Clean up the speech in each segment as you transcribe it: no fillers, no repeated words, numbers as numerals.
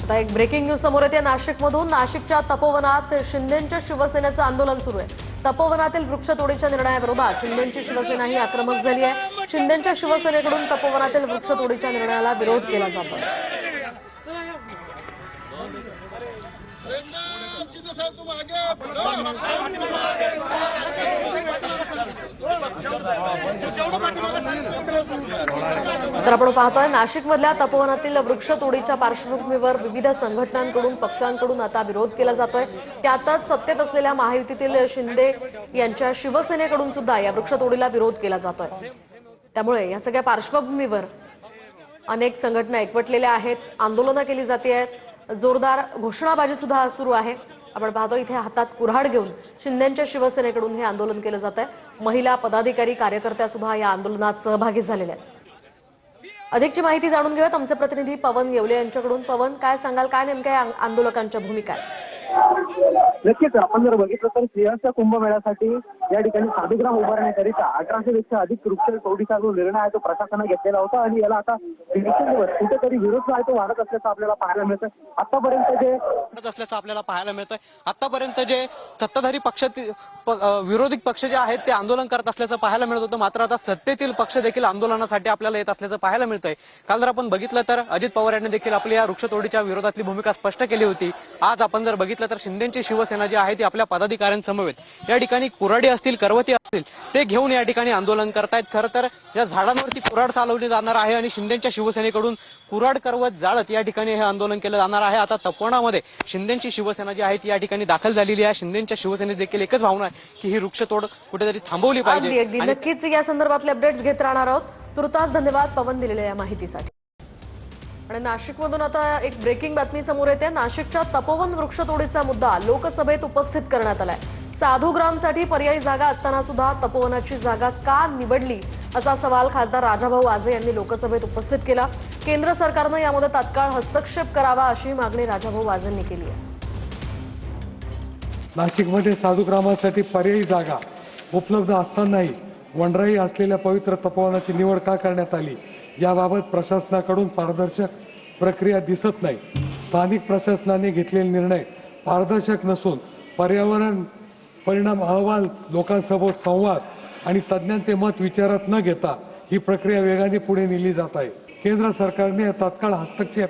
आता एक breaking news समोर येते नाशिकमधून। नाशिकच्या तपोवनात शिंदेंच्या शिवसेनेचं आंदोलन सुरू आहे। तपोवनातील वृक्षतोडीच्या निर्णयाविरोधात शिंदेंची शिवसेना ही आक्रमक झाली आहे। शिंदेंच्या शिवसेनेकडून तपोवनातील वृक्षतोडीच्या निर्णयाला विरोध केला जातोय। तर आपण पाहतोय नाशिकमधल्या तपोवनातील वृक्षतोडीच्या पार्श्वभूमीवर विविध संघटनांकडून पक्षांकडून आता विरोध केला जातोय। त्यातच सत्तेत असलेल्या महायुतीतील शिंदे यांच्या शिवसेनेकडून सुद्धा या वृक्षतोडीला विरोध केला जातोय। त्यामुळे या सगळ्या पार्श्वभूमीवर अनेक संघटना एकवटलेल्या आहेत, आंदोलनं केली जाते आहेत, जोरदार घोषणाबाजी सुद्धा सुरू आहे। आपण पाहतो इथे हातात कुऱ्हाड घेऊन शिंदेंच्या शिवसेनेकडून हे आंदोलन केलं जात आहे। महिला पदाधिकारी कार्यकर्त्या सुद्धा या आंदोलनात सहभागी झालेल्या आहेत। अधिकची माहिती जाणून घेऊयात आमचे प्रतिनिधी पवन येवले यांच्याकडून। पवन, काय सांगाल, काय नेमक्या या आंदोलकांच्या भूमिका आहे? नक्कीच आपण जर बघितलं तर सिंहस्थ कुंभमेळ्यासाठी या ठिकाणी साधुग्राम उभारण्याकरिता 1800 पेक्षा अधिक वृक्षतोडीचा जो निर्णय आहे तो प्रशासनाने घेतलेला होता आणि याला आता दिवसेंदिवस कुठेतरी विरोध जो आहे तो वाढत असल्याचं आपल्याला पाहायला मिळतं। आतापर्यंत जे सत्ताधारी पक्षातील विरोधी पक्ष जे आहेत ते आंदोलन करत असल्याचं पाहायला मिळत होतं, मात्र आता सत्तेतील पक्ष देखील आंदोलनासाठी आपल्याला येत असल्याचं पाहायला मिळतंय। काल जर आपण बघितलं तर अजित पवार यांनी देखील आपली या वृक्षतोडीच्या विरोधातली भूमिका स्पष्ट केली होती। आज आपण जर बघितलं तर शिंदेची शिवसेना जी आहे ती आपल्या पदाधिकाऱ्यांसमवेत या ठिकाणी कुऱ्हाडी असतील, करवती असतील ते घेऊन या ठिकाणी आंदोलन करतायत। खरं तर या झाडांवरती कुऱ्हाड चालवली जाणार आहे आणि शिंदेच्या शिवसेनेकडून कुऱ्हाड करवत जाळत या ठिकाणी हे आंदोलन केलं जाणार आहे। आता तपोवनामध्ये शिंदेची शिवसेना जी आहे ती या ठिकाणी दाखल झालेली आहे। शिंदेच्या शिवसेनेत देखील एकच भावना आहे की ही वृक्षतोड कुठेतरी थांबवली पाहिजे। नक्कीच या संदर्भातले अपडेट्स घेत राहणार आहोत। तुर्तास धन्यवाद पवन दिलेल्या या माहितीसाठी। आणि नाशिकमधून आता एक ब्रेकिंग बातमी समोर येते। नाशिकच्या तपोवन वृक्षतोडीचा मुद्दा लोकसभेत उपस्थित करण्यात आलाय। साधुग्रामसाठी पर्यायी जागा असताना सुद्धा तपोवनाची जागा का निवडली असा सवाल खासदार राजाभाऊ आजे यांनी लोकसभेत उपस्थित केला। केंद्र सरकारनं यामध्ये तात्काळ हस्तक्षेप करावा अशी मागणी राजाभाऊ आजेंनी केली आहे। नाशिकमध्ये साधुग्रामासाठी पर्यायी जागा उपलब्ध असतानाही वनराई असलेल्या पवित्र तपोवनाची निवड का करण्यात आली याबाबत प्रशासनाकडून पारदर्शक प्रक्रिया दिसत नाही। स्थानिक प्रशासनाने घेतलेले निर्णय पारदर्शक नसून पर्यावरण परिणाम अहवाल, लोकांसोबत संवाद आणि तज्ज्ञांचे मत विचारात न घेता ही प्रक्रिया वेगाने पुढे नेली जात आहे। केंद्र सरकारने तात्काळ हस्तक्षेप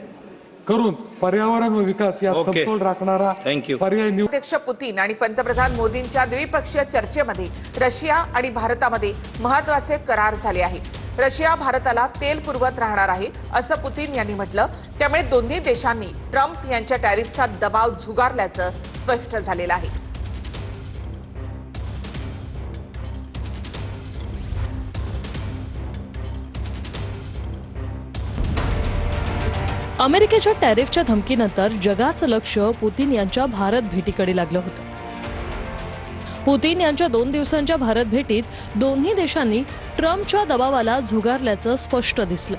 करून पर्यावरण व विकास यात समतोल राखणारा पर्याय अध्यक्ष पुतीन आणि पंतप्रधान मोदींच्या द्विपक्षीय चर्चेमध्ये रशिया आणि भारतामध्ये महत्त्वाचे करार झाले आहेत। रशिया भारताला तेल पुरवत राहणार आहे असं पुतीन यांनी म्हटलं। त्यामुळे दोन्ही देशांनी ट्रम्प यांच्या टॅरिफचा दबाव झुगारल्याचं स्पष्ट झालेलं आहे। अमेरिकेच्या टॅरिफच्या धमकीनंतर जगाचं लक्ष पुतीन यांच्या भारत भेटीकडे लागलं होतं। पुतीन यांच्या 2 दिवसांच्या भारत भेटीत दोन्ही देशांनी ट्रम्पच्या दबावाला झुगारल्याचं स्पष्ट दिसलं।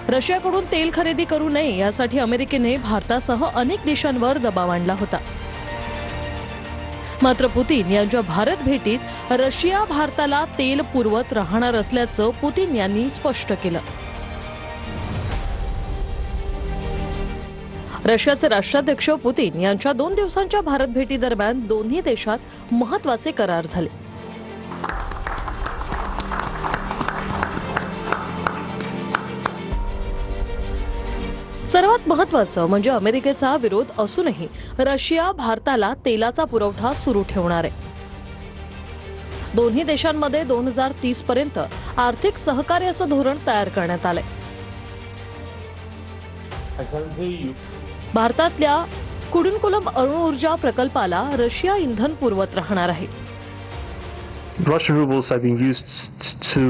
रशियाकडून तेल खरेदी करू नये यासाठी अमेरिकेने भारतासह अनेक देशांवर दबाव आणला होता। मात्र पुतीन यांच्या भारत भेटीत रशिया भारताला तेल पुरवत राहणार असल्याचं पुतीन यांनी स्पष्ट केलं। रशियाचे राष्ट्राध्यक्ष पुतीन यांच्या 2 दिवसांच्या भारत भेटी दरम्यान दोन्ही देशात महत्त्वाचे करार झाले। सर्वात महत्त्वाचं म्हणजे अमेरिकेचा विरोध असूनही रशिया भारताला तेलाचा पुरवठा सुरू ठेवणार आहे। दोन्ही देशांमध्ये 2030 पर्यंत आर्थिक सहकार्याचं धोरण तयार करण्यात आलंय। भारतातल्या कुडुनकुलम अणुऊर्जा प्रकल्पाला रशिया इंधन पुरवत राहणार आहे। Russian rubles are being used to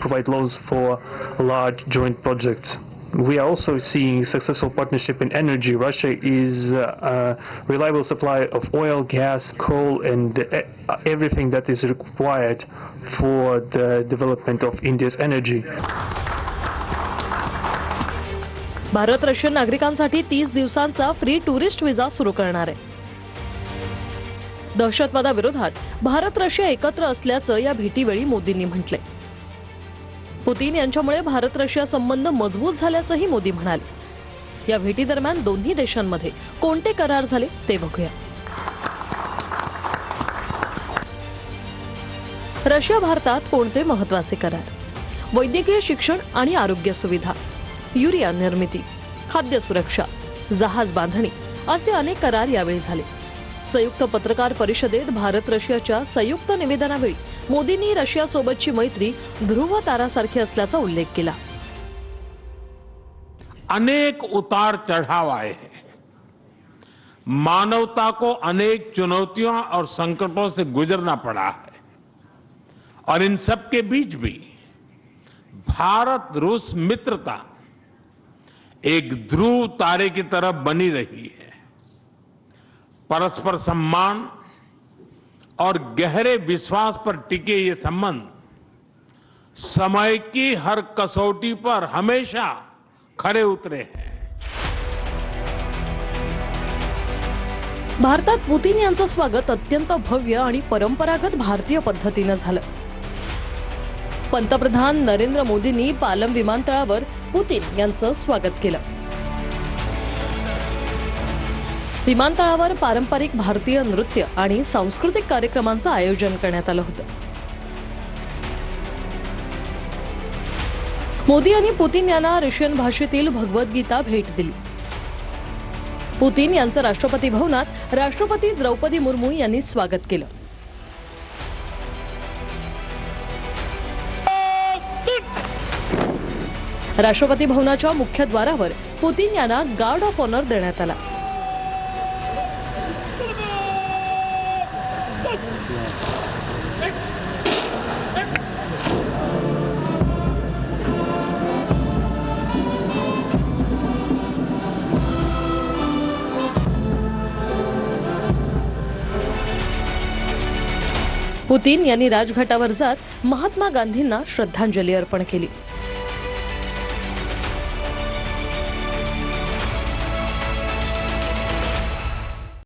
provide loans for large joint projects. We are also seeing successful partnership in energy. Russia is a reliable supplier of oil, gas, coal, and everything that is required for the development of India's energy. Bharat Russian नागरिकांसाठी 30 दिवसांचा free tourist visa सुरू करणार आहे। दहशतवादाविरोधात Bharat Russia एकत्र असल्याचं या भेटीवेळी मोदींनी म्हटलंय। पुतीन यांच्यामुळे भारत रशिया संबंध मजबूत झाल्याचंही मोदी म्हणाले। या भेटीदरम्यान दोन्ही देशांमध्ये कोणते करार झाले ते बघूया. रशिया भारतात कोणते महत्वाचे करार? वैद्यकीय शिक्षण आणि आरोग्य सुविधा, युरिया निर्मिती, खाद्य सुरक्षा, जहाज बांधणी असे अनेक करार यावेळी झाले. संयुक्त पत्रकार परिषदेत भारत रशियाच्या संयुक्त निवेदनावेळी मोदींनी रशियासोबतची मैत्री ध्रुव तारासारखी असल्याचा उल्लेख केला. अनेक उतार चढ़ाव आए हैं. मानवता को अनेक चुनौतियों और संकटों से गुजरना पड़ा है और इन सब के बीच भी भारत रूस मित्रता एक ध्रुव तारे की तरह बनी रही है. परस्पर सम्मान और गहरे विश्वास पर टिके ये संबंध समय की हर कसौटी पर हमेशा खरे उतरे हैं. भारतात पुतीन यांचं स्वागत अत्यंत भव्य आणि परंपरागत भारतीय पद्धतीनं झालं. पंतप्रधान नरेंद्र मोदींनी पालम विमानतळावर पुतीन यांचं स्वागत केलं. विमानतळावर पारंपरिक भारतीय नृत्य आणि सांस्कृतिक कार्यक्रमांचं आयोजन करण्यात आलं होतं. मोदी आणि पुतीन यांना रशियन भाषेतील भगवद्गीता भेट दिली. पुतीन यांचं राष्ट्रपती भवनात राष्ट्रपती द्रौपदी मुर्मू यांनी स्वागत केलं. राष्ट्रपती भवनाच्या मुख्यद्वारावर पुतीन यांना गार्ड ऑफ ऑनर देण्यात आला. पुतीन यांनी राजघाटावर जात महात्मा गांधींना श्रद्धांजली अर्पण केली.